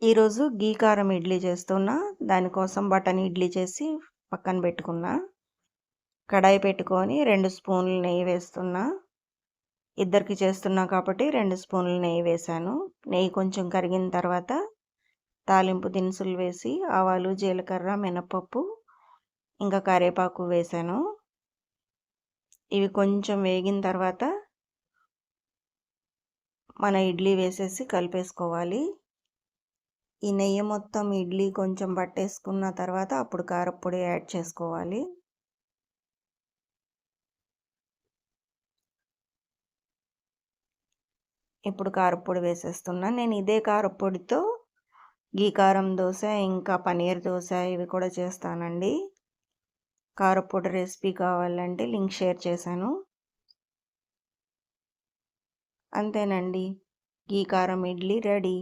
ఈరోజు గీ కారం ఇడ్లీ చేస్తున్నా. దానికోసం బటన్ ఇడ్లీ చేసి పక్కన పెట్టుకున్నా. కడాయి పెట్టుకొని 2 స్పూన్లు నెయ్యి వేస్తున్నా. ఇద్దరికి చేస్తున్నా కాబట్టి 2 స్పూన్లు నెయ్యి వేశాను. నెయ్యి కొంచెం కరిగిన తర్వాత తాలింపు దినుసులు వేసి ఆవాలు, జీలకర్ర, మినపప్పు ఇంకా కరివేపాకు వేశాను. ఇవి కొంచెం వేగిన తర్వాత మన ఇడ్లీ వేసేసి కలిపేసుకోవాలి. ఈ నెయ్యి మొత్తం ఇడ్లీ కొంచెం పట్టేసుకున్న తర్వాత అప్పుడు కారప్పొడి యాడ్ చేసుకోవాలి. ఇప్పుడు కారప్పొడి వేసేస్తున్నా. నేను ఇదే కారప్పొడితో గీ కారం దోశ ఇంకా పన్నీర్ దోశ ఇవి కూడా చేస్తానండి. కారప్పొడి రెసిపీ కావాలంటే లింక్ షేర్ చేశాను. అంతేనండి, గీ కారం ఇడ్లీ రెడీ.